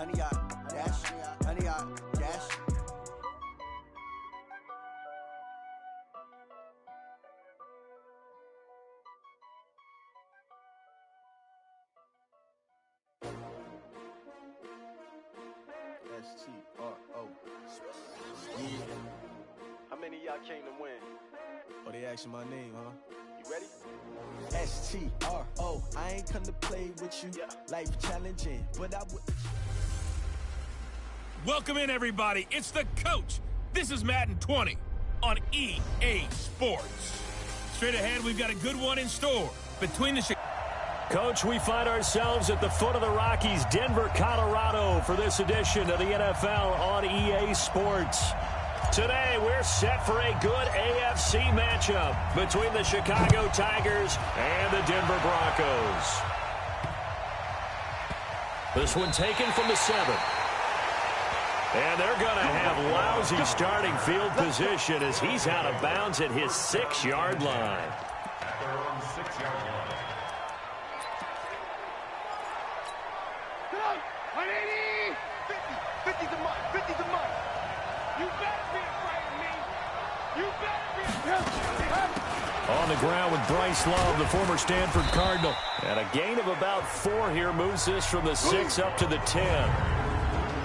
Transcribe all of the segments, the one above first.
honey yacht, dash, honey yacht, dash. S-T-R-O. Yeah. How many of y'all came to win? Oh, they asking my name, huh? You ready? S-T-R-O. I ain't come to play with you. Yeah. Life challenging, but I would. Welcome in, everybody. It's the coach. This is Madden 20 on EA Sports. Straight ahead, we've got a good one in store between the Coach, we find ourselves at the foot of the Rockies, Denver, Colorado, for this edition of the NFL on EA Sports. Today, we're set for a good AFC matchup between the Chicago Tigers and the Denver Broncos. This one taken from the 7. And they're going to have lousy starting field position as he's out of bounds at his 6-yard line. They're on the 6-yard line. 180! 50 the month, 50 the month. You better be afraid of me. You better be. On the ground with Bryce Love, the former Stanford Cardinal. And a gain of about 4 here moves this from the 6 up to the 10.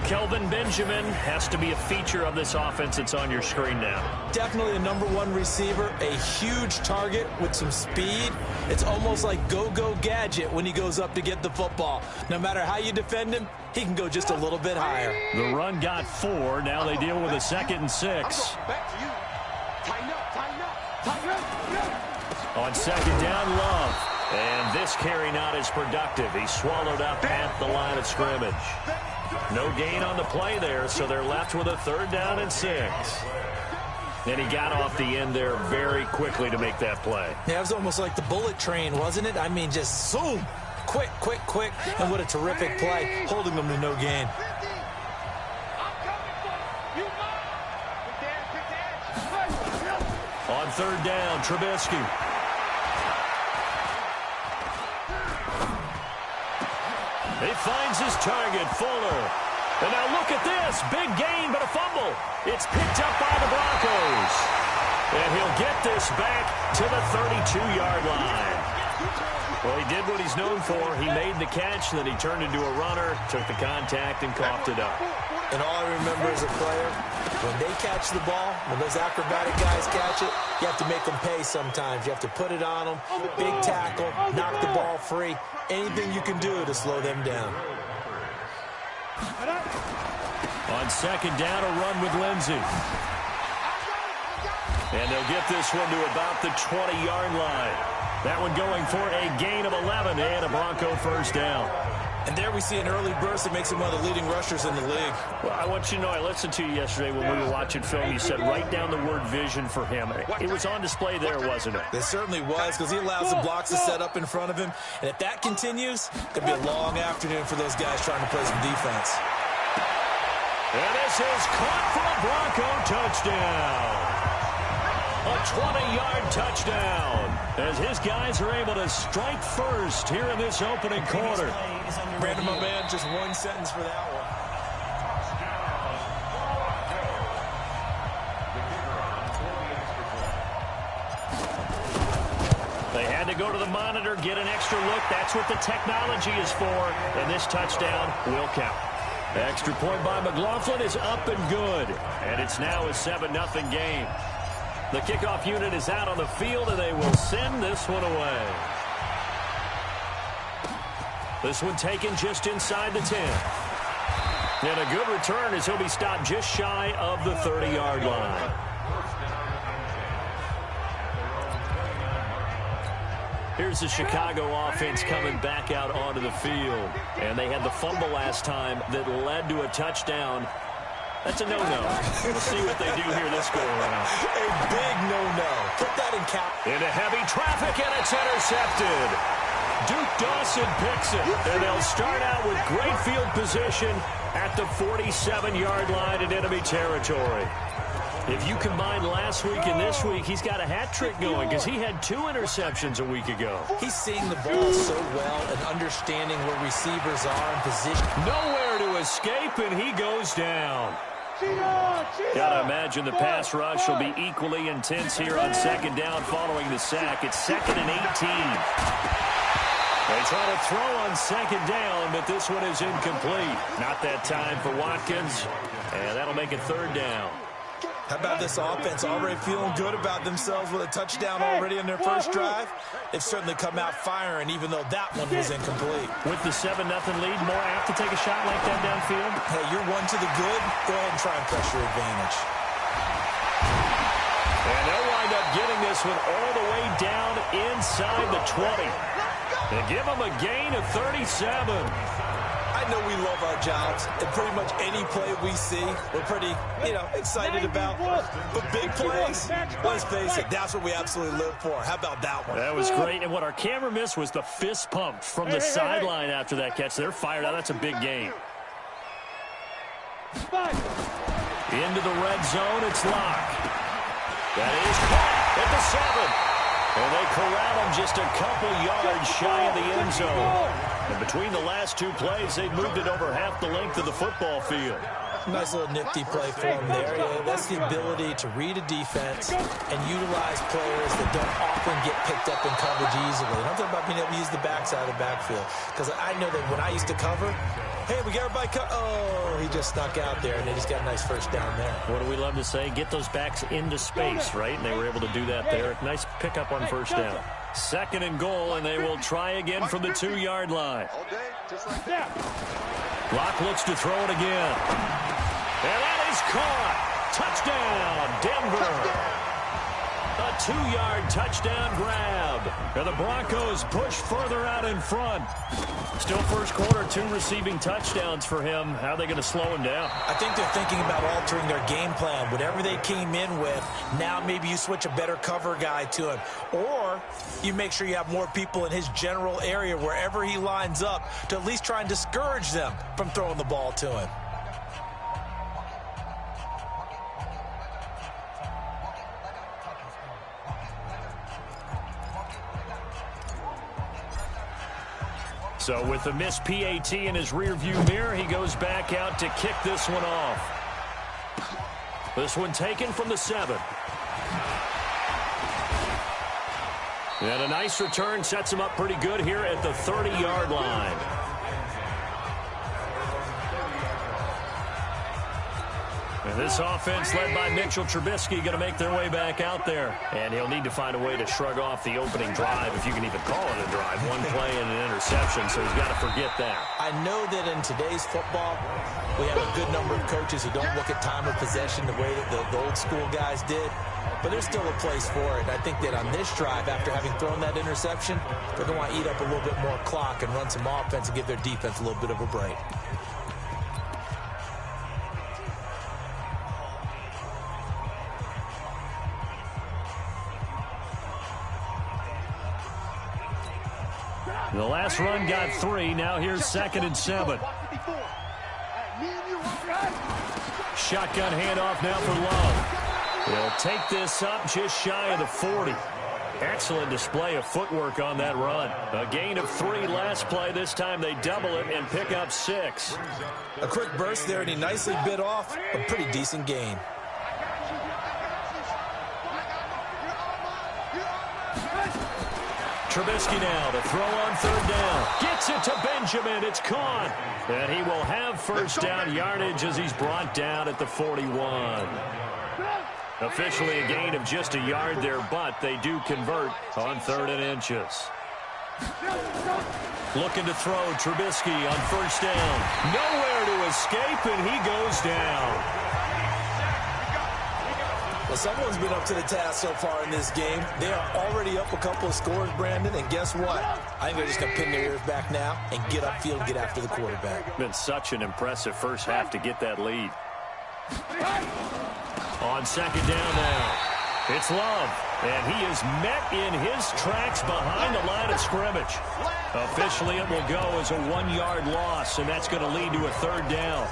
Kelvin Benjamin has to be a feature of this offense that's on your screen now. Definitely a #1 receiver, a huge target with some speed. It's almost like go-go gadget when he goes up to get the football. No matter how you defend him, he can go just a little bit higher. The run got 4. Now they deal with a 2nd and 6. Back to you. Tighten up, tighten up, tighten up. On 2nd down, Love. And this carry not as productive. He swallowed up at the line of scrimmage. No gain on the play there, so they're left with a 3rd down and 6. And he got off the end there very quickly to make that play. Yeah, it was almost like the bullet train, wasn't it? I mean, just zoom. Quick, quick, quick. And what a terrific play, holding them to no gain. On 3rd down, Trubisky. He finds his target, Fuller. And now look at this. Big gain, but a fumble. It's picked up by the Broncos. And he'll get this back to the 32-yard line. Well, he did what he's known for. He made the catch, then he turned into a runner, took the contact, and coughed it up. And all I remember as a player, when they catch the ball, when those acrobatic guys catch it, you have to make them pay sometimes. You have to put it on them, big tackle, knock the ball free. Anything you can do to slow them down. On 2nd down, a run with Lindsey. And they'll get this one to about the 20-yard line. That one going for a gain of 11 and a Bronco 1st down. And there we see an early burst that makes him one of the leading rushers in the league. Well, I want you to know, I listened to you yesterday when we were watching film. You said write down the word vision for him. It was on display there, wasn't it? It certainly was, because he allows the blocks to set up in front of him. And if that continues, it's going to be a long afternoon for those guys trying to play some defense. And this is caught for a Bronco touchdown. A 20-yard touchdown as his guys are able to strike first here in this opening quarter. Brandon, my man, just one sentence for that one. They had to go to the monitor, get an extra look. That's what the technology is for, and this touchdown will count. Extra point by McLaughlin is up and good, and it's now a 7-0 game. The kickoff unit is out on the field, and they will send this one away. This one taken just inside the 10. And a good return as he'll be stopped just shy of the 30-yard line. Here's the Chicago offense coming back out onto the field. And they had the fumble last time that led to a touchdown. That's a no-no. We'll see what they do here this go-around. A big no-no. Put that in cap. Into heavy traffic, and it's intercepted. Duke Dawson picks it, and they'll start out with great field position at the 47-yard line in enemy territory. If you combine last week and this week, he's got a hat trick going because he had 2 interceptions a week ago. He's seeing the ball so well and understanding where receivers are in position. Nowhere to escape, and he goes down. Gotta imagine the pass rush will be equally intense here on second down following the sack. It's 2nd and 18. They try to throw on second down, but this one is incomplete. Not that time for Watkins, and that'll make it 3rd down. How about this offense already feeling good about themselves with a touchdown already in their first drive? They've certainly come out firing, even though that one was incomplete. With the 7-0 lead, more apt to take a shot like that downfield? Hey, you're one to the good. Go ahead and try and press your advantage. And they'll wind up getting this one all the way down inside the 20. And give them a gain of 37. I know we love our jobs, and pretty much any play we see, we're pretty, excited about. But big plays, let's face it, that's what we absolutely live for. How about that one? That was great, and what our camera missed was the fist pump from the sideline after that catch. They're fired out. That's a big gain. Into the red zone, it's Locke. That is caught at the 7. And they corral him just a couple yards shy of the end zone. And between the last 2 plays, they've moved it over half the length of the football field. Nice little nifty play for him there. Yeah, that's the ability to read a defense and utilize players that don't often get picked up in coverage easily. And I'm talking about being able to use the backside of the backfield. Because I know that when I used to cover, hey, we got everybody oh, he just snuck out there, and they just got a nice first down there. What do we love to say? Get those backs into space, right? And they were able to do that there. Nice pickup on first down. 2nd and goal, and they will try again from the 2-yard line. Locke looks to throw it again. And that is caught. Touchdown, Denver. A 2-yard touchdown grab. And the Broncos push further out in front. Still first quarter, 2 receiving touchdowns for him. How are they going to slow him down? I think they're thinking about altering their game plan. Whatever they came in with, now maybe you switch a better cover guy to him. Or you make sure you have more people in his general area wherever he lines up to at least try and discourage them from throwing the ball to him. So with the missed PAT in his rearview mirror, he goes back out to kick this one off. This one taken from the 7. And a nice return sets him up pretty good here at the 30-yard line. And this offense led by Mitchell Trubisky going to make their way back out there. And he'll need to find a way to shrug off the opening drive, if you can even call it a drive. 1 play and an interception, so he's got to forget that. I know that in today's football, we have a good number of coaches who don't look at time of possession the way that the old school guys did. But there's still a place for it. I think that on this drive, after having thrown that interception, they're going to want to eat up a little bit more clock and run some offense and give their defense a little bit of a break. The last run got 3. Now here's 2nd and 7. Shotgun handoff now for Love. He'll take this up just shy of the 40. Excellent display of footwork on that run. A gain of 3 last play. This time they double it and pick up 6. A quick burst there, and he nicely bit off a pretty decent gain. Trubisky now to throw on 3rd down. Gets it to Benjamin. It's caught. And he will have first down yardage as he's brought down at the 41. Officially a gain of just a yard there, but they do convert on 3rd and inches. Looking to throw Trubisky on 1st down. Nowhere to escape, and he goes down. Well, someone's been up to the task so far in this game. They are already up a couple of scores, Brandon, and guess what? I think they're just going to pin their ears back now and get upfield and get after the quarterback. Been such an impressive first half to get that lead. On 2nd down now, it's Love, and he is met in his tracks behind the line of scrimmage. Officially, it will go as a 1-yard loss, and that's going to lead to a 3rd down.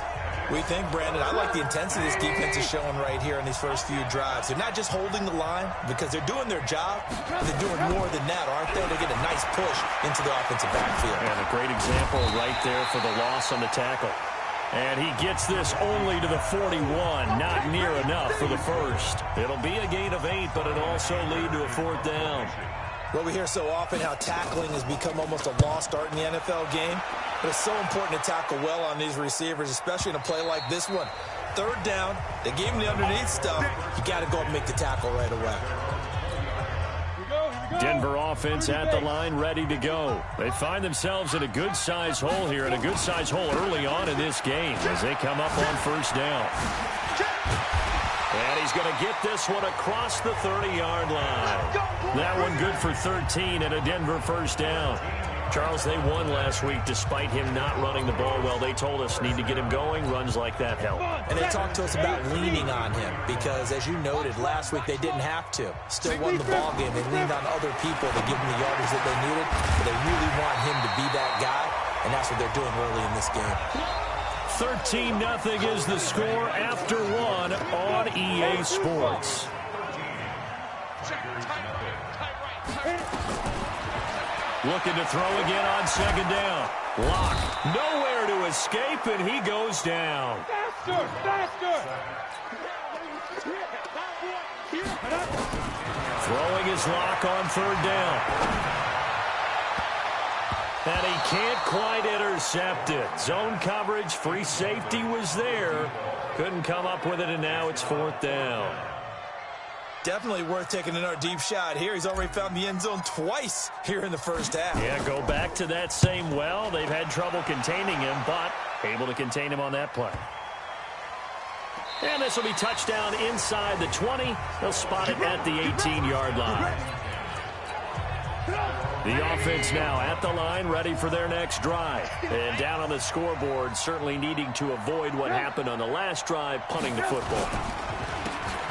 We think, Brandon, I like the intensity this defense is showing right here in these first few drives. They're not just holding the line because they're doing their job, but they're doing more than that, aren't they? They get a nice push into the offensive backfield. And a great example right there for the loss on the tackle. And he gets this only to the 41, not near enough for the first. It'll be a gain of 8, but it'll also lead to a 4th down. Well, we hear so often how tackling has become almost a lost art in the NFL game. But it's so important to tackle well on these receivers, especially in a play like this one. 3rd down, they gave him the underneath stuff. You got to go and make the tackle right away. Denver offense at the line, ready to go. They find themselves in a good-sized hole here, and a good-sized hole early on in this game as they come up on 1st down. And he's going to get this one across the 30-yard line. That one good for 13 and a Denver 1st down. Charles, they won last week despite him not running the ball well. They told us need to get him going. Runs like that help. And they talked to us about leaning on him because, as you noted, last week they didn't have to. Still won the ball game. They leaned on other people to give them the yardage that they needed. But they really want him to be that guy, and that's what they're doing early in this game. 13-0 is the score after 1 on EA Sports. Looking to throw again on 2nd down. Lock. Nowhere to escape, and he goes down. Faster! Throwing his Lock on 3rd down. And he can't quite intercept it. Zone coverage, free safety was there. Couldn't come up with it, and now it's 4th down. Definitely worth taking another deep shot here. He's already found the end zone twice here in the first half. Yeah, go back to that same well. They've had trouble containing him, but able to contain him on that play. And this will be touchdown inside the 20. They'll spot it at the 18-yard line. The offense now at the line, ready for their next drive. And down on the scoreboard, certainly needing to avoid what happened on the last drive, punting the football.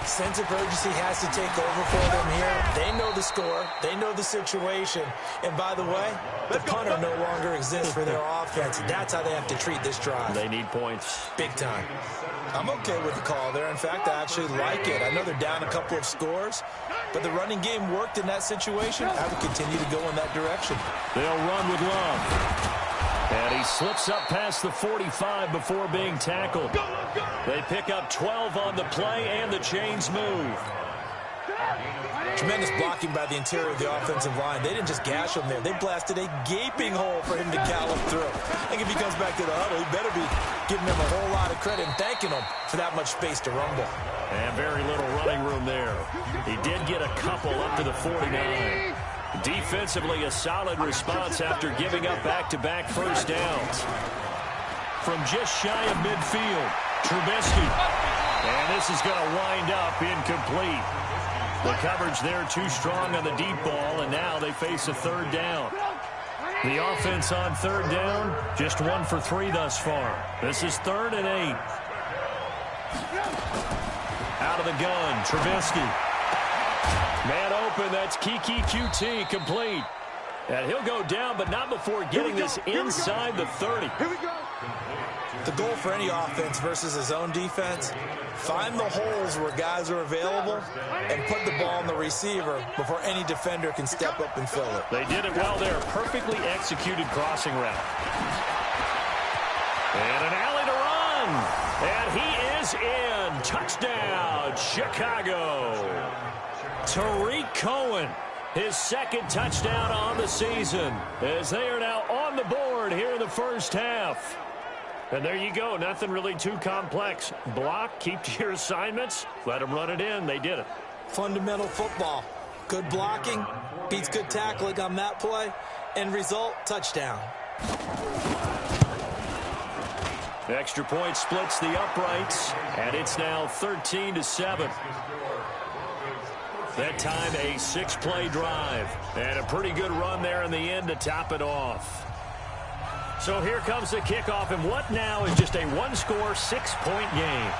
Sense of urgency has to take over for them here. They know the score. They know the situation. And by the way, the punter no longer exists for their offense. That's how they have to treat this drive. They need points. Big time. I'm okay with the call there. In fact, I actually like it. I know they're down a couple of scores, but the running game worked in that situation. I would continue to go in that direction. They'll run with Love. And he slips up past the 45 before being tackled. They pick up 12 on the play, and the chains move. Tremendous blocking by the interior of the offensive line. They didn't just gash him there. They blasted a gaping hole for him to gallop through. I think if he comes back to the huddle, he better be giving them a whole lot of credit and thanking them for that much space to rumble. And very little running room there. He did get a couple up to the 49. Defensively, a solid response after giving up back-to-back first downs. From just shy of midfield, Trubisky. And this is going to wind up incomplete. The coverage there too strong on the deep ball, and now they face a 3rd down. The offense on 3rd down, just 1 for 3 thus far. This is 3rd and 8. Out of the gun, Trubisky. Man open, that's Kiki QT, complete. And he'll go down, but not before getting this inside the 30. Here we go. The goal for any offense versus his own defense, find the holes where guys are available and put the ball on the receiver before any defender can step up and fill it. They did it well there. Perfectly executed crossing route. And an alley to run. And he is in. Touchdown, Chicago. Tariq Cohen, his 2nd touchdown on the season, as they are now on the board here in the first half. And there you go. Nothing really too complex. Block, keep to your assignments, let them run it in. They did it. Fundamental football. Good blocking beats good tackling on that play. End result, touchdown. The extra point splits the uprights, and it's now 13-7. That time, a 6-play drive, and a pretty good run there in the end to top it off. So here comes the kickoff, and what now is just a 1-score, 6-point game.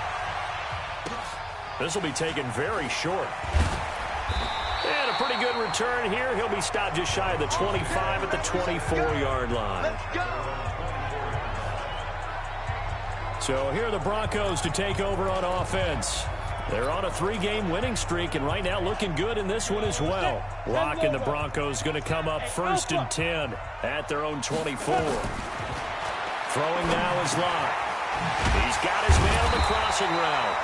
This will be taken very short. And a pretty good return here. He'll be stopped just shy of the 25 at the 24-yard line. Let's go. So here are the Broncos to take over on offense. They're on a 3-game winning streak, and right now looking good in this one as well. Locke and the Broncos going to come up 1st and 10 at their own 24. Throwing now is Locke. He's got his man on the crossing route.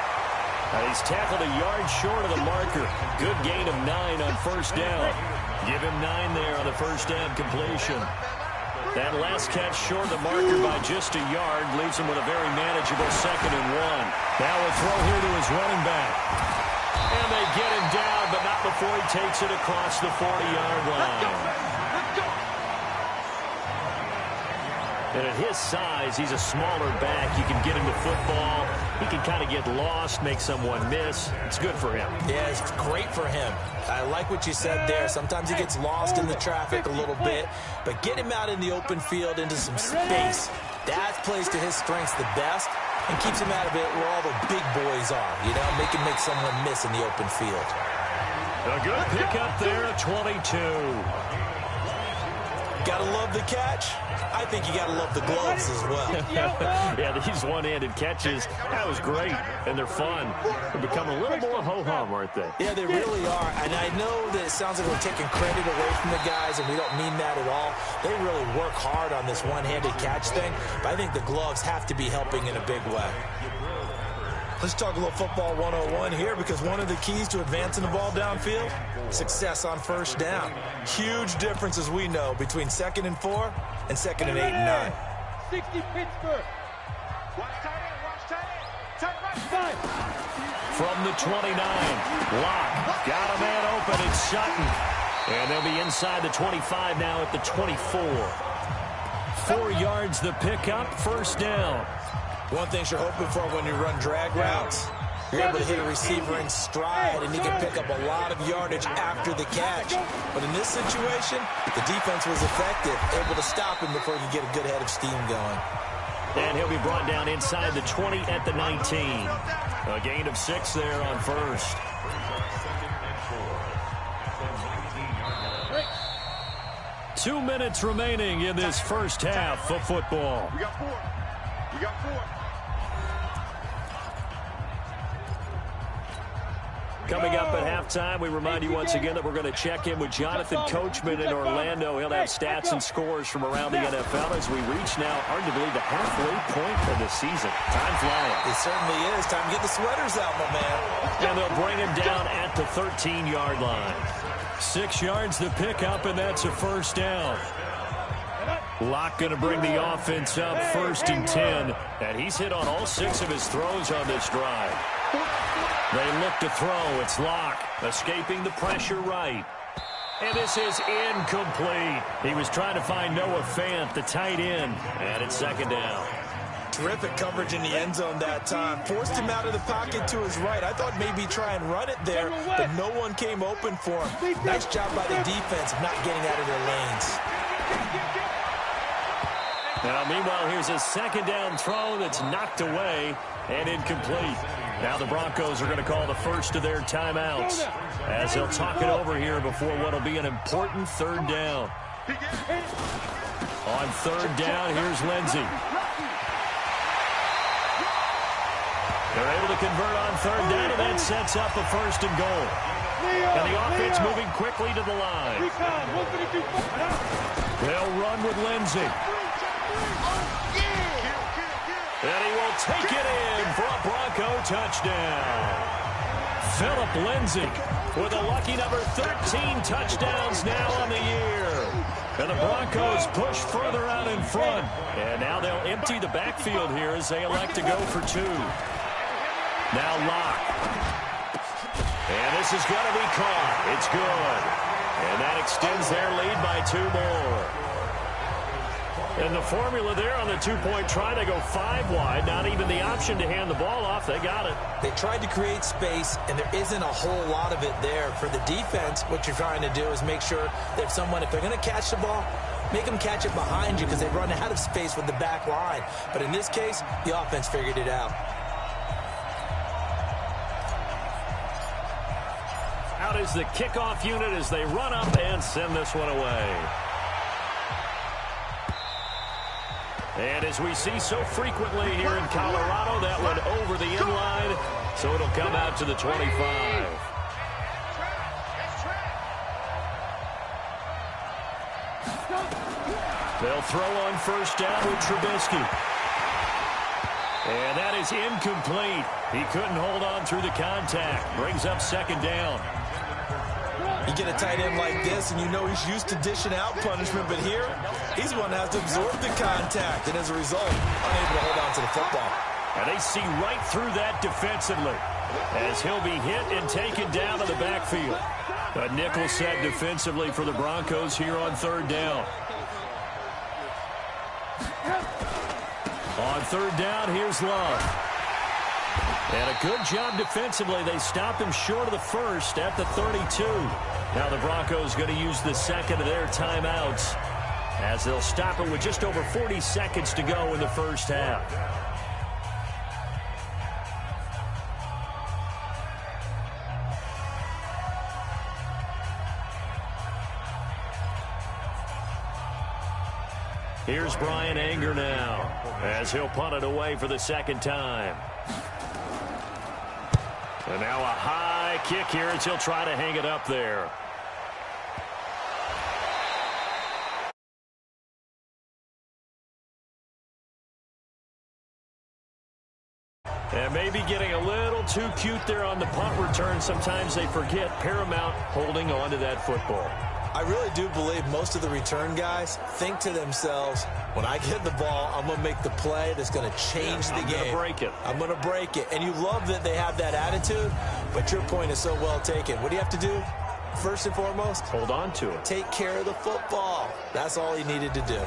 And he's tackled a yard short of the marker. Good gain of 9 on 1st down. Give him 9 there on the 1st down completion. That last catch short of the marker by just a yard leaves him with a very manageable 2nd and 1. Now a throw here to his running back. And they get him down, but not before he takes it across the 40-yard line. And at his size, he's a smaller back. You can get him to football. He can kind of get lost, make someone miss. It's good for him. Yeah, it's great for him. I like what you said there. Sometimes he gets lost in the traffic a little bit, but get him out in the open field into some space. That plays to his strengths the best and keeps him out of it where all the big boys are, you know, make someone miss in the open field. A good pickup there at 22. Gotta love the catch. I think you gotta love the gloves as well. Yeah, these one-handed catches, that was great, and they're fun. They're becoming a little more ho-hum, aren't they? Yeah, they really are, and I know that it sounds like we're taking credit away from the guys, and we don't mean that at all. They really work hard on this one-handed catch thing, but I think the gloves have to be helping in a big way. Let's talk a little football 101 here, because one of the keys to advancing the ball downfield, success on 1st down. Huge difference, as we know, between 2nd and 4 and 2nd and 8 and 9. 60 Pittsburgh. Watch tight end, watch tight end. Tight right. From the 29, Locke got a man open. It's Sutton. And they'll be inside the 25 now at the 24. 4 yards the pickup, 1st down. One thing you're hoping for when you run drag routes, you're able to hit a receiver in stride, and he can pick up a lot of yardage after the catch. But in this situation, the defense was effective, able to stop him before he could get a good head of steam going. And he'll be brought down inside the 20 at the 19. A gain of 6 there on 1st. Two minutes remaining in this first half of football. We got 4. We got 4. Coming up at halftime, we remind you once again that we're going to check in with Jonathan Coachman in Orlando. He'll have stats and scores from around the NFL as we reach now, hard to believe, the halfway point of the season. Time flying. It certainly is. Time to get the sweaters out, my man. And they'll bring him down at the 13-yard line. 6 yards the pickup, and that's a 1st down. Locke going to bring the offense up 1st and 10. And he's hit on all 6 of his throws on this drive. They look to throw. It's Locke escaping the pressure right. And this is incomplete. He was trying to find Noah Fant, the tight end. And it's 2nd down. Terrific coverage in the end zone that time. Forced him out of the pocket to his right. I thought maybe try and run it there, but no one came open for him. Nice job by the defense of not getting out of their lanes. Now, meanwhile, here's a 2nd down throw that's knocked away and incomplete. Now the Broncos are going to call the first of their timeouts as they'll talk it over here before what will be an important 3rd down. On 3rd down, here's Lindsey. They're able to convert on 3rd down, and that sets up a 1st and goal. And the offense moving quickly to the line. They'll run with Lindsey. And he will take it in for a Bronco touchdown. Philip Lindsey with a lucky number 13 touchdowns now on the year. And the Broncos push further out in front. And now they'll empty the backfield here as they elect to go for 2. Now Locke. And this is going to be caught. It's good. And that extends their lead by 2 more. And the formula there on the 2-point try, they go 5 wide. Not even the option to hand the ball off. They got it. They tried to create space, and there isn't a whole lot of it there. For the defense, what you're trying to do is make sure that if they're going to catch the ball, make them catch it behind you because they run out of space with the back line. But in this case, the offense figured it out. Out is the kickoff unit as they run up and send this one away. And as we see so frequently here in Colorado, that went over the inline, so it'll come out to the 25. They'll throw on first down with Trubisky. And that is incomplete. He couldn't hold on through the contact. Brings up second down. You get a tight end like this, and you know he's used to dishing out punishment, but here, he's the one that has to absorb the contact, and as a result, unable to hold on to the football. And they see right through that defensively, as he'll be hit and taken down to the backfield. A nickel set defensively for the Broncos here on third down. On third down, here's Love. And a good job defensively. They stopped him short of the first at the 32. Now the Broncos going to use the second of their timeouts as they'll stop it with just over 40 seconds to go in the first half. Here's Brian Anger now as he'll punt it away for the second time. And now a high kick here as he'll try to hang it up there. And maybe getting a little too cute there on the punt return. Sometimes they forget paramount holding on to that football. I really do believe most of the return guys think to themselves, when I get the ball, I'm going to make the play that's going to change the game. I'm going to break it. I'm going to break it. And you love that they have that attitude, but your point is so well taken. What do you have to do? First and foremost, hold on to it. Take care of the football. That's all he needed to do.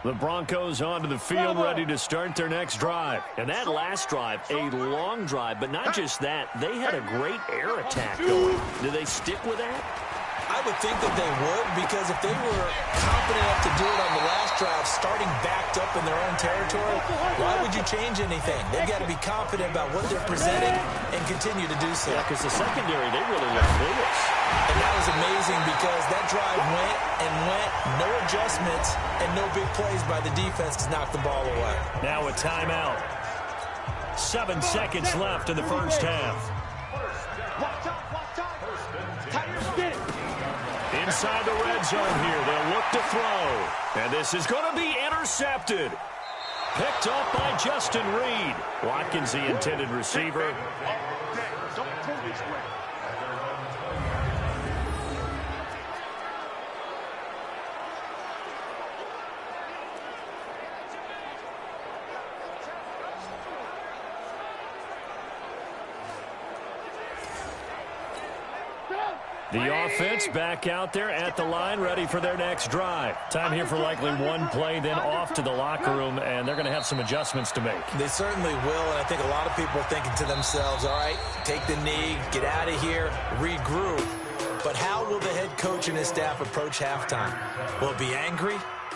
The Broncos onto the field, ready to start their next drive. And that last drive, a long drive, but not just that. They had a great air attack going. Do they stick with that? I would think that they would, because if they were confident enough to do it on the last drive, starting backed up in their own territory, why would you change anything? They've got to be confident about what they're presenting and continue to do so. Yeah, because the secondary, they really look clueless. And that was amazing because that drive went and went, no adjustments, and no big plays by the defense to knock the ball away. Now a timeout. 7 seconds left in the first half. Inside the red zone here, they'll look to throw. And this is going to be intercepted. Picked off by Justin Reed. Watkins, the intended receiver. Don't throw this way. The offense back out there at the line, ready for their next drive. Time here for likely one play, then off to the locker room, and they're going to have some adjustments to make. They certainly will, and I think a lot of people are thinking to themselves, all right, take the knee, get out of here, regroup. But how will the head coach and his staff approach halftime? Will it be angry?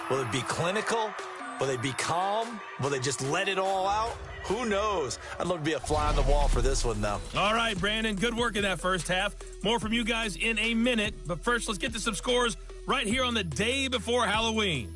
Will it be clinical? Will they be calm? Will they just let it all out? Who knows? I'd love to be a fly on the wall for this one, though. All right, Brandon, good work in that first half. More from you guys in a minute. But first, let's get to some scores right here on the day before Halloween.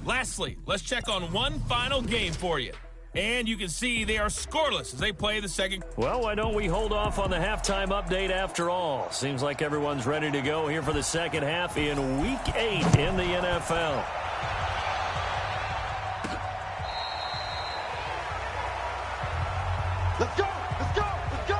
Lastly, let's check on one final game for you. And you can see they are scoreless as they play the second. Well, why don't we hold off on the halftime update after all? Seems like everyone's ready to go here for the second half in Week 8 in the NFL. Let's go! Let's go! Let's go!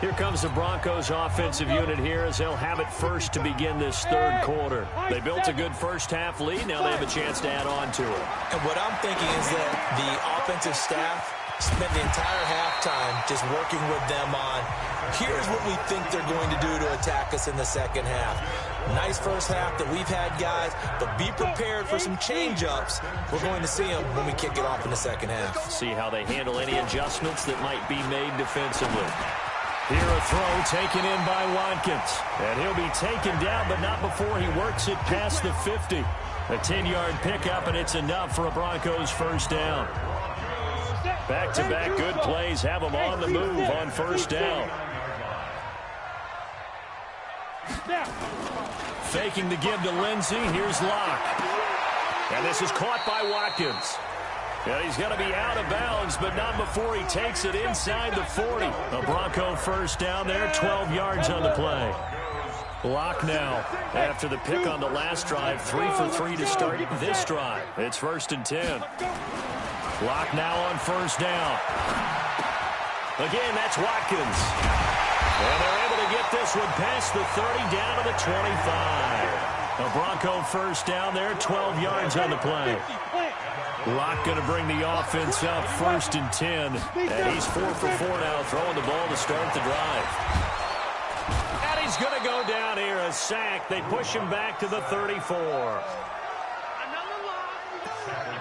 Here comes the Broncos offensive unit here as they'll have it first to begin this third quarter. They built a good first half lead. Now they have a chance to add on to it. And what I'm thinking is that the offensive staff spent the entire halftime just working with them on, here's what we think they're going to do to attack us in the second half. Nice first half that we've had, guys, but be prepared for some change-ups. We're going to see them when we kick it off in the second half. See how they handle any adjustments that might be made defensively. Here a throw taken in by Watkins. And he'll be taken down, but not before he works it past the 50. A 10-yard pickup, and it's enough for a Broncos first down. Back-to-back good plays have them on the move on first down. Faking the give to Lindsey. Here's Locke. And this is caught by Watkins. And he's going to be out of bounds, but not before he takes it inside the 40. A Bronco first down there, 12 yards on the play. Locke now, after the pick on the last drive, 3 for 3 to start this drive. It's 1st and 10. Locke now on first down. Again, that's Watkins. And they're able to get this one past the 30, down to the 25. A Bronco first down there, 12 yards on the play. Locke going to bring the offense up, 1st and 10. And he's 4 for 4 now, throwing the ball to start the drive. And he's going to go down here, a sack. They push him back to the 34.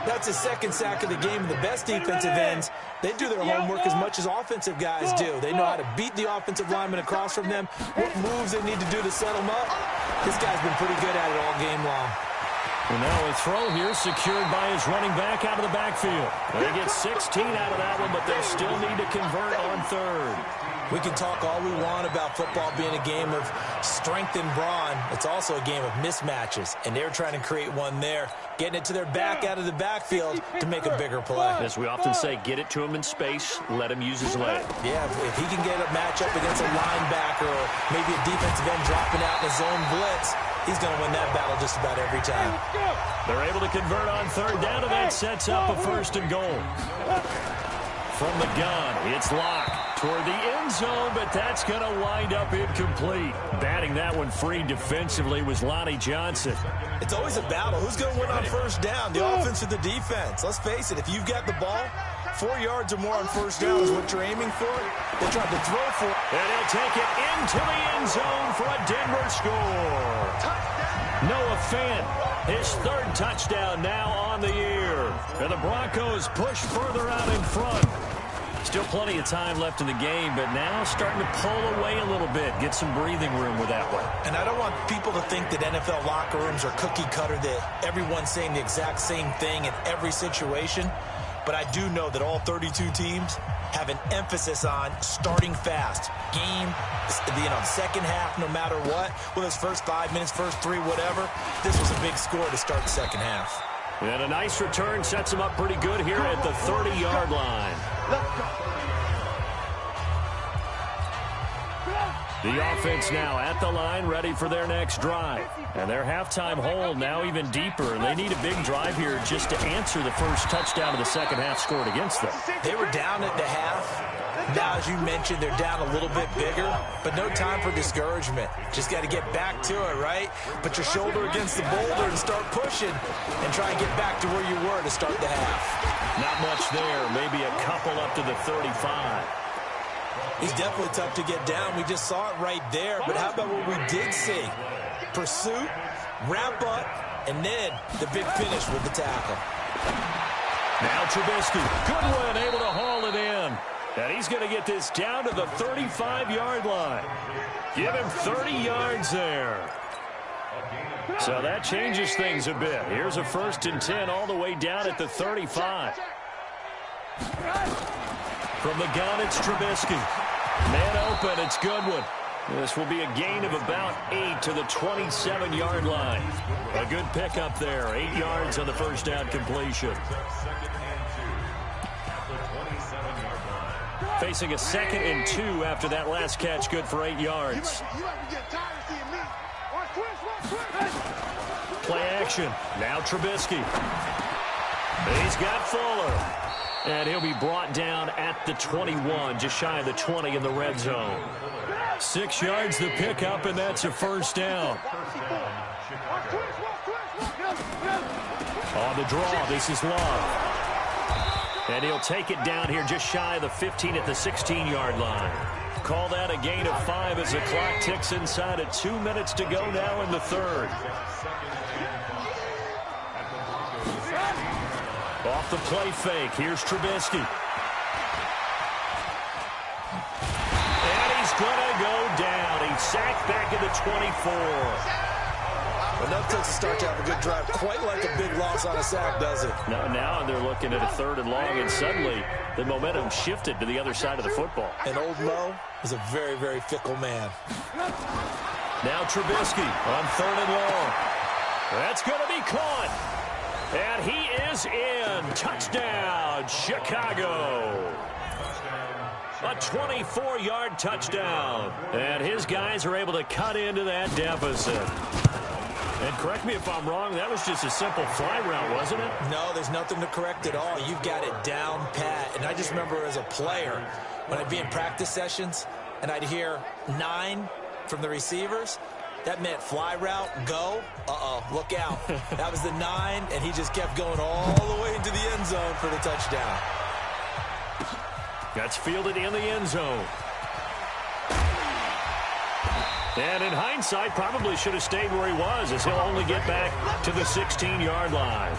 That's his second sack of the game. The best defensive ends, they do their homework as much as offensive guys do. They know how to beat the offensive lineman across from them, what moves they need to do to set them up. This guy's been pretty good at it all game long. And now a throw here secured by his running back out of the backfield. They get 16 out of that one, but they still need to convert on third. We can talk all we want about football being a game of strength and brawn. It's also a game of mismatches, and they're trying to create one there, getting it to their back out of the backfield to make a bigger play. As we often say, get it to him in space, let him use his leg. Yeah, if he can get a matchup against a linebacker or maybe a defensive end dropping out in a zone blitz, he's going to win that battle just about every time. They're able to convert on third down, and that sets up a 1st and goal. From the gun, it's Locke toward the end zone, but that's going to wind up incomplete. Batting that one free defensively was Lonnie Johnson. It's always a battle. Who's going to win on first down, the offense or the defense? Let's face it, if you've got the ball, 4 yards or more on first down is what you're aiming for. They tried to throw for it. And he'll take it into the end zone for a Denver score. Noah Fant, his 3rd touchdown now on the year. And the Broncos push further out in front. Still plenty of time left in the game, but now starting to pull away a little bit, get some breathing room with that one. And I don't want people to think that NFL locker rooms are cookie cutter, that everyone's saying the exact same thing in every situation. But I do know that all 32 teams have an emphasis on starting fast. Game, second half, no matter what. Whether it's first 5 minutes, first 3, whatever. This was a big score to start the second half. And a nice return sets them up pretty good here at the 30-yard line. The offense now at the line, ready for their next drive. And their halftime hole now even deeper. And they need a big drive here just to answer the first touchdown of the second half scored against them. They were down at the half. Now, as you mentioned, they're down a little bit bigger, but no time for discouragement. Just got to get back to it, right? Put your shoulder against the boulder and start pushing and try and get back to where you were to start the half. Not much there. Maybe a couple up to the 35. He's definitely tough to get down. We just saw it right there, but how about what we did see? Pursuit, wrap up, and then the big finish with the tackle. Now Trubisky, Goodwin able to haul it in. And he's going to get this down to the 35-yard line. Give him 30 yards there. So that changes things a bit. Here's a 1st and 10 all the way down at the 35. From the gun, it's Trubisky. Man open, it's Goodwin. This will be a gain of about 8 to the 27-yard line. A good pickup there, 8 yards on the first down completion. Facing a 2nd and 2 after that last catch, good for 8 yards. Play action. Now Trubisky. He's got Fuller. And he'll be brought down at the 21, just shy of the 20 in the red zone. 6 yards the pickup, and that's a first down. On the draw, this is Love. And he'll take it down here just shy of the 15 at the 16-yard line. Call that a gain of 5 as the clock ticks inside of 2 minutes to go now in the third. Off the play fake, here's Trubisky. And he's going to go down. He's sacked back at the 24. Enough to start to have a good drive. Quite like a big loss on a sack, does it? No, now they're looking at a 3rd and long, and suddenly the momentum shifted to the other side of the football. And old Mo is a very, very fickle man. Now Trubisky on 3rd and long. That's going to be caught. And he is in. Touchdown, Chicago. A 24-yard touchdown. And his guys are able to cut into that deficit. And correct me if I'm wrong, that was just a simple fly route, wasn't it? No, there's nothing to correct at all. You've got it down pat. And I just remember as a player, when I'd be in practice sessions, and I'd hear 9 from the receivers, that meant fly route, go, look out. That was the 9, and he just kept going all the way into the end zone for the touchdown. That's fielded in the end zone. And in hindsight, probably should have stayed where he was, as he'll only get back to the 16-yard line.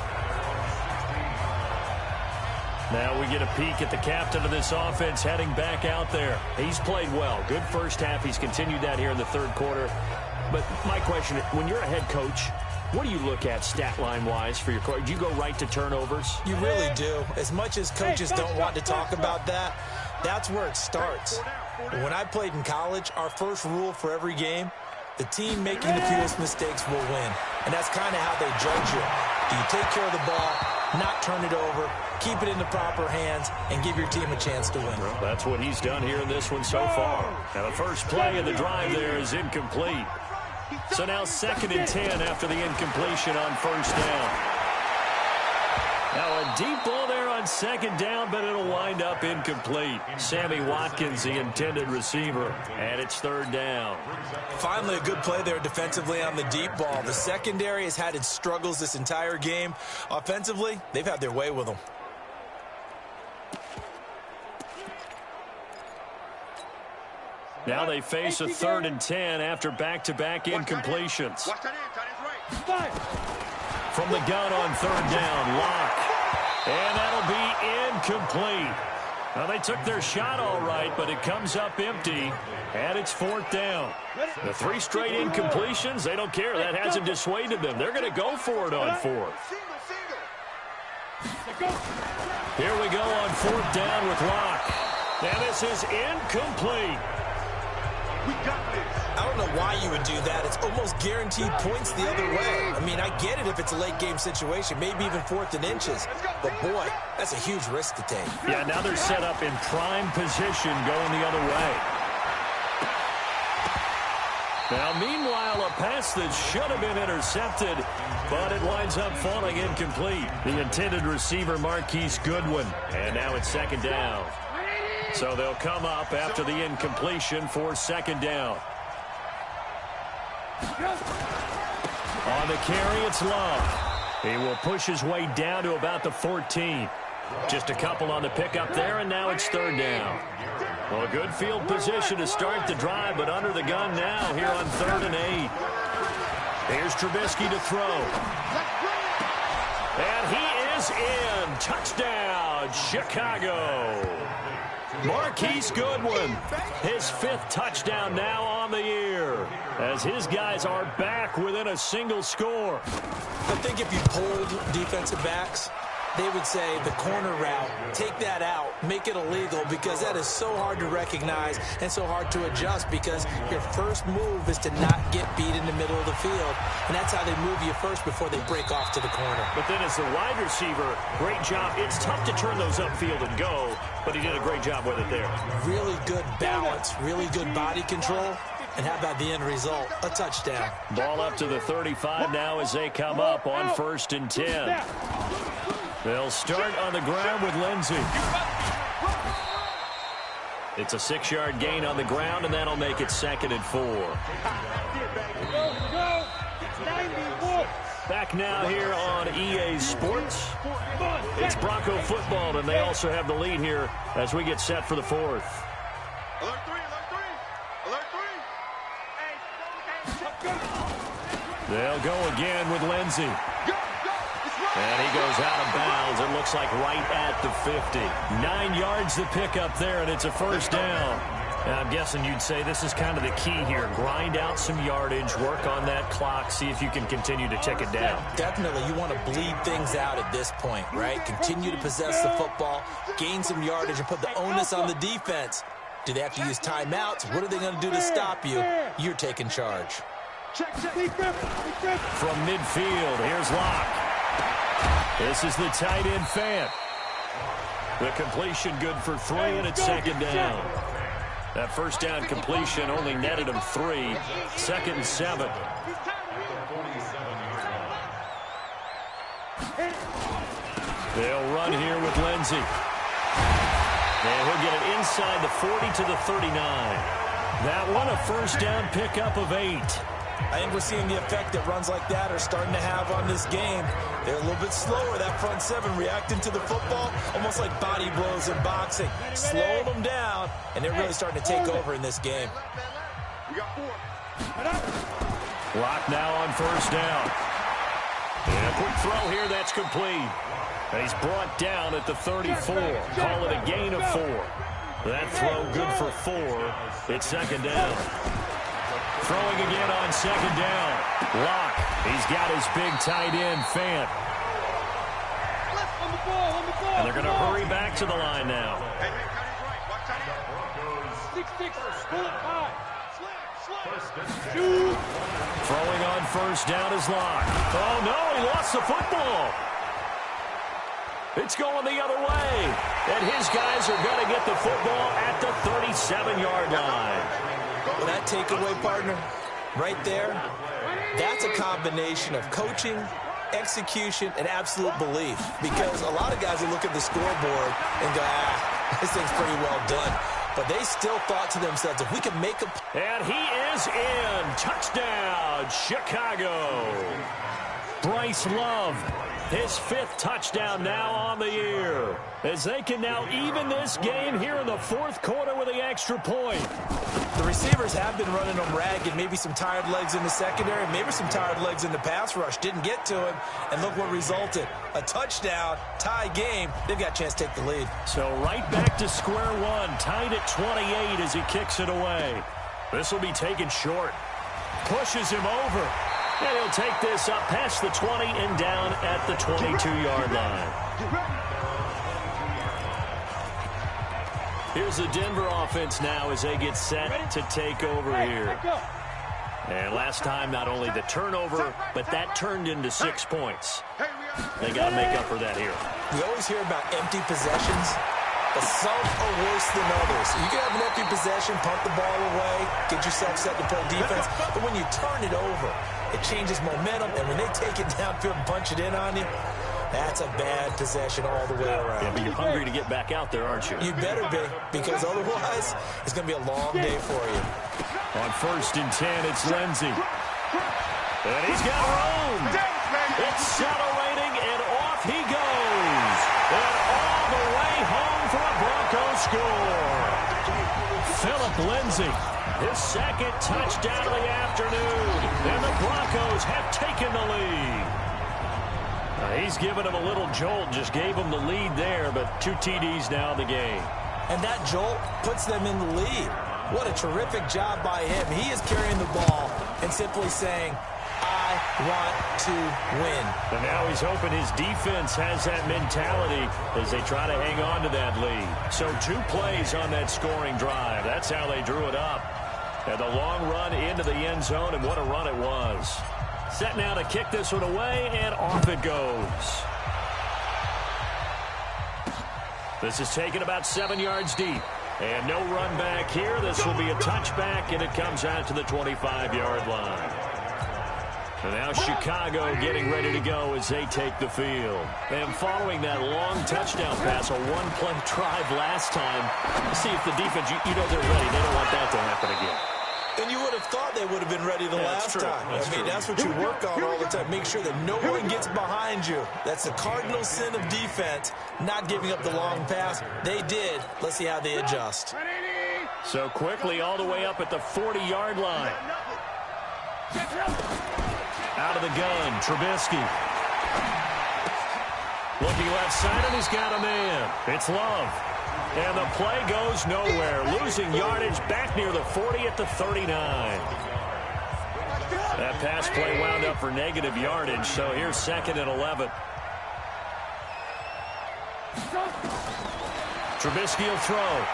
Now we get a peek at the captain of this offense heading back out there. He's played well. Good first half. He's continued that here in the 3rd quarter. But my question, when you're a head coach, what do you look at stat line-wise for your coach? Do you go right to turnovers? You really do. As much as coaches don't want to talk about that, that's where it starts. When I played in college, our first rule for every game, the team making the fewest mistakes will win. And that's kind of how they judge you. Do you take care of the ball, not turn it over, keep it in the proper hands, and give your team a chance to win? Well, that's what he's done here in this one so far. Now the first play of the drive there is incomplete. So now 2nd and 10 after the incompletion on 1st down. Now a deep ball there on 2nd down, but it'll wind up incomplete. Sammy Watkins, the intended receiver, and it's 3rd down. Finally a good play there defensively on the deep ball. The secondary has had its struggles this entire game. Offensively, they've had their way with them. Now they face a 3rd and 10 after back-to-back incompletions. From the gun on 3rd down, Locke. And that'll be incomplete. Now they took their shot all right, but it comes up empty, and it's 4th down. The 3 straight incompletions, they don't care. That hasn't dissuaded them. They're going to go for it on 4th. Here we go on 4th down with Locke. And this is incomplete. I don't know why you would do that. It's almost guaranteed points the other way. I mean, I get it if it's a late game situation, maybe even 4th and inches. But, boy, that's a huge risk to take. Yeah, now they're set up in prime position going the other way. Now, meanwhile, a pass that should have been intercepted, but it winds up falling incomplete. The intended receiver, Marquise Goodwin. And now it's 2nd down. So they'll come up after the incompletion for 2nd down. On the carry, it's Love. He will push his way down to about the 14. Just a couple on the pickup there, and now it's 3rd down. Well, a good field position to start the drive, but under the gun now here on 3rd and 8. Here's Trubisky to throw. And he is in. Touchdown, Chicago. Marquise Goodwin, his 5th touchdown now on the year, as his guys are back within a single score. I think if you polled defensive backs, they would say the corner route, take that out, make it illegal, because that is so hard to recognize and so hard to adjust, because your first move is to not get beat in the middle of the field, and that's how they move you first before they break off to the corner. But then as the wide receiver, great job. It's tough to turn those upfield and go, but he did a great job with it there. Really good balance, really good body control. And how about the end result? A touchdown. Ball up to the 35 now as they come up on 1st and 10. They'll start on the ground with Lindsey. It's a 6-yard gain on the ground, and that'll make it 2nd and 4. Back now here on EA Sports. It's Bronco football, and they also have the lead here as we get set for the fourth. Alert three, alert three, alert three. They'll go again with Lindsey. And he goes out of bounds. It looks like right at the 50. 9 yards to pick up there, and it's a first down. And I'm guessing you'd say this is kind of the key here. Grind out some yardage, work on that clock, see if you can continue to check it down. Definitely. You want to bleed things out at this point, right? Continue to possess the football, gain some yardage, and put the onus on the defense. Do they have to use timeouts? What are they going to do to stop you? You're taking charge. From midfield, here's Locke. This is the tight end Fant. The completion good for 3, and it's second down. That first down completion only netted him 3. 2nd and 7. They'll run here with Lindsey. And he'll get it inside the 40 to the 39. That one a first down pickup of 8. I think we're seeing the effect that runs like that are starting to have on this game. They're a little bit slower, that front 7, reacting to the football, almost like body blows in boxing. Slowing them down, and they're really starting to take over in this game. We got 4. Lock now on first down. And a quick throw here, that's complete. And he's brought down at the 34. Call it a gain of 4. That throw good for 4. It's second down. Throwing again on second down. Locke. He's got his big tight end, Fant. And they're going to hurry back to the line now. Hey, cut it right. Watch out. 6-6. Pull it high. Shoot. Throwing on first down is Locke. Oh, no, he lost the football. It's going the other way. And his guys are going to get the football at the 37-yard line. Well, that takeaway, partner, right there, that's a combination of coaching, execution, and absolute belief. Because a lot of guys will look at the scoreboard and go, this thing's pretty well done. But they still thought to themselves, if we can make a... And he is in. Touchdown, Chicago. Bryce Love, his 5th touchdown now on the year. As they can now even this game here in the 4th quarter with the extra point. The receivers have been running them ragged. Maybe some tired legs in the secondary, maybe some tired legs in the pass rush. Didn't get to him, and look what resulted. A touchdown, tie game. They've got a chance to take the lead. So right back to square one, tied at 28 as he kicks it away. This will be taken short. Pushes him over. And he'll take this up past the 20 and down at the 22-yard line. Here's the Denver offense now as they get set to take over here. And last time, not only the turnover, but that turned into 6 points. They got to make up for that here. We always hear about empty possessions, but some are worse than others. You can have an empty possession, punt the ball away, get yourself set to play defense, but when you turn it over, it changes momentum, and when they take it downfield and punch it in on you, that's a bad possession all the way around. Yeah, but you're hungry to get back out there, aren't you? You better be, because otherwise it's going to be a long day for you. On 1st and 10, it's Lindsey. And he's got room. Accelerating, and off he goes. And all the way home for a Broncos score. Philip Lindsey, his 2nd touchdown of the afternoon. And the Broncos have taken the lead. He's given him a little jolt, just gave him the lead there, but 2 TDs now in the game. And that jolt puts them in the lead. What a terrific job by him. He is carrying the ball and simply saying, I want to win. And now he's hoping his defense has that mentality as they try to hang on to that lead. So 2 plays on that scoring drive. That's how they drew it up. And the long run into the end zone, and what a run it was. Set now to kick this one away, and off it goes. This is taken about 7 yards deep. And no run back here. This will be a touchback, and it comes out to the 25-yard line. And now Chicago getting ready to go as they take the field. And following that long touchdown pass, a one-play drive last time, see if the defense, you know they're ready. They don't want that to happen again. And you would have thought they would have been ready the last time. I mean, that's what you work on all the time. Make sure that no one gets behind you. That's the cardinal sin of defense, not giving up the long pass. They did. Let's see how they adjust. So quickly all the way up at the 40-yard line. Out of the gun, Trubisky. Looking left side, and he's got a man. It's Love. And the play goes nowhere. Losing yardage back near the 40 at the 39. That pass play wound up for negative yardage, so here's 2nd and 11. Trubisky will throw.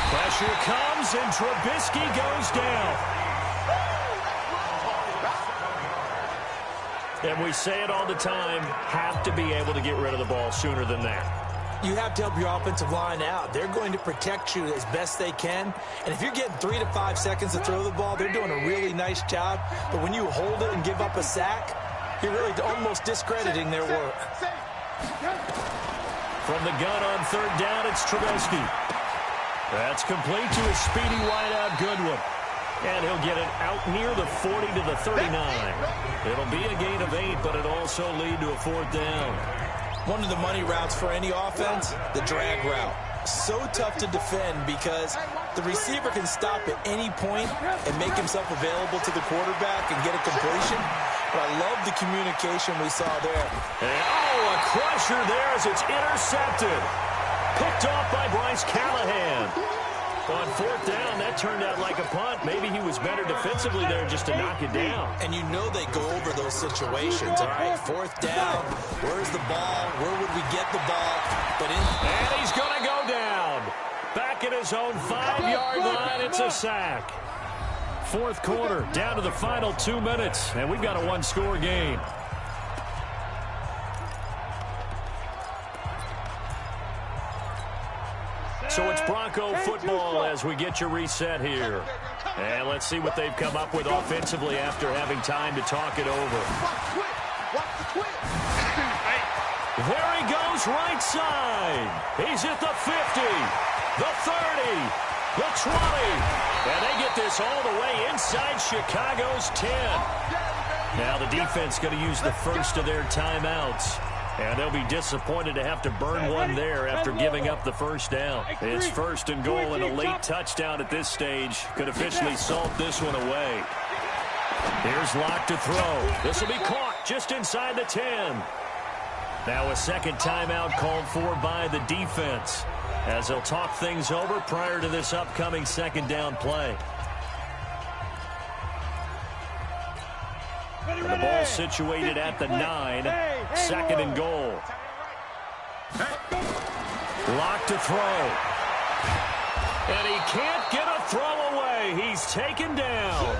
Pressure comes, and Trubisky goes down. And we say it all the time, have to be able to get rid of the ball sooner than that. You have to help your offensive line out. They're going to protect you as best they can. And if you're getting 3 to 5 seconds to throw the ball, they're doing a really nice job. But when you hold it and give up a sack, you're really almost discrediting their work. From the gun on 3rd down, it's Trubisky. That's complete to his speedy wideout Goodwin. And he'll get it out near the 40 to the 39. It'll be a gain of 8, but it'll also lead to a 4th down. One of the money routes for any offense, the drag route. So tough to defend because the receiver can stop at any point and make himself available to the quarterback and get a completion. But I love the communication we saw there. And, a crusher there as it's intercepted. Picked off by Bryce Callahan. On 4th down, that turned out like a punt. Maybe he was better defensively there just to knock it down. And you know they go over those situations, all right? 4th down, where's the ball? Where would we get the ball? And he's going to go down. Back at his own 5-yard line, it's a sack. 4th quarter, down to the final 2 minutes, and we've got a 1-score game. So it's Bronco football as we get you reset here. And let's see what they've come up with offensively after having time to talk it over. There he goes right side. He's at the 50, the 30, the 20. And they get this all the way inside Chicago's 10. Now the defense going to use the first of their timeouts. And they'll be disappointed to have to burn one there after giving up the first down. It's 1st and goal, and a late touchdown at this stage could officially salt this one away. Here's Locke to throw. This will be caught just inside the 10. Now a 2nd timeout called for by the defense as they'll talk things over prior to this upcoming 2nd down play. And the ball situated at the 9. 2nd and goal. Locke to throw. And he can't get a throw away. He's taken down.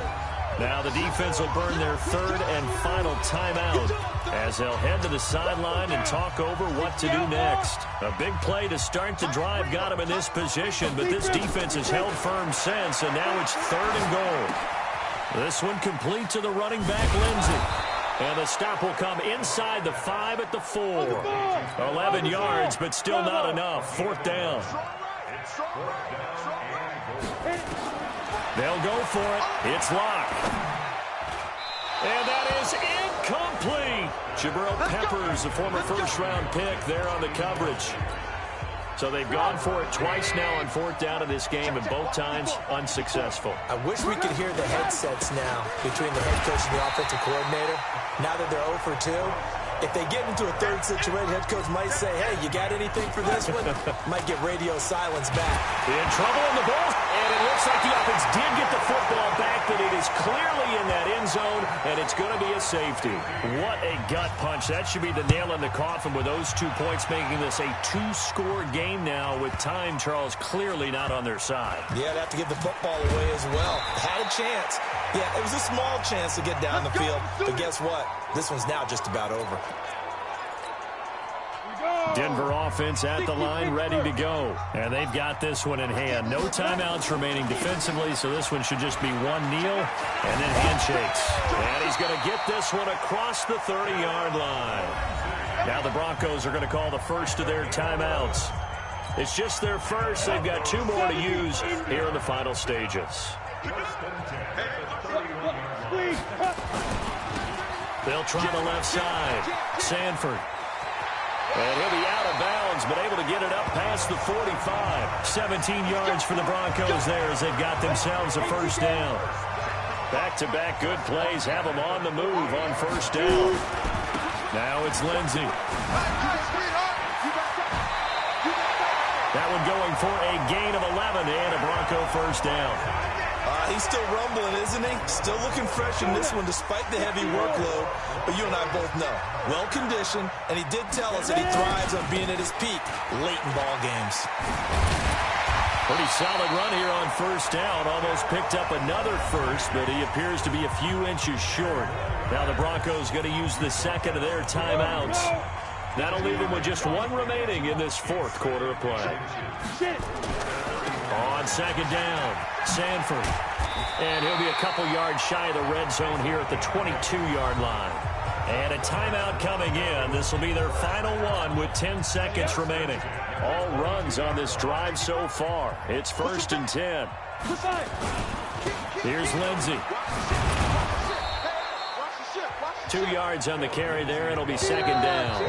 Now the defense will burn their 3rd and final timeout as they'll head to the sideline and talk over what to do next. A big play to start the drive got him in this position, but this defense has held firm since, and now it's 3rd and goal. This one complete to the running back, Lindsey. And the stop will come inside the 5 at the 4. 11 yards, but still not enough. 4th down. They'll go for it. It's Locke. And that is incomplete. Jabril Peppers, a former 1st-round pick there on the coverage. So they've gone for it twice now on 4th down in this game, and both times unsuccessful. I wish we could hear the headsets now between the head coach and the offensive coordinator. Now that they're 0 for 2, if they get into a 3rd situation, head coach might say, hey, you got anything for this one? Might get radio silence back. In trouble on the ball, and it looks like the offense did get the football back, but it is clearly in that end zone, and it's going to be a safety. What a gut punch. That should be the nail in the coffin with those 2 points, making this a 2-score game now with time, Charles, clearly not on their side. Yeah, they have to give the football away as well. Had a chance. Yeah, it was a small chance to get down the field, but guess what? This one's now just about over. Denver offense at the line, ready to go. And they've got this one in hand. No timeouts remaining defensively, so this one should just be one kneel and then handshakes. And he's going to get this one across the 30-yard line. Now the Broncos are going to call the first of their timeouts. It's just their first. They've got 2 more to use here in the final stages. They'll try the left side. Sanford. And he'll be out of bounds, but able to get it up past the 45. 17 yards for the Broncos there as they've got themselves a first down. Back-to-back good plays have them on the move on first down. Now it's Lindsey. That one going for a gain of 11 and a Bronco first down. He's still rumbling, isn't he? Still looking fresh in this one despite the heavy workload. But you and I both know, well-conditioned, and he did tell us that he thrives on being at his peak late in ball games. Pretty solid run here on first down. Almost picked up another first, but he appears to be a few inches short. Now the Broncos going to use the second of their timeouts. That'll leave them with just 1 remaining in this 4th quarter of play. On second down, Sanford. And he'll be a couple yards shy of the red zone here at the 22-yard line. And a timeout coming in. This will be their final one with 10 seconds remaining. All runs on this drive so far. It's 1st and 10. Here's Lindsey. 2 yards on the carry there. It'll be second down.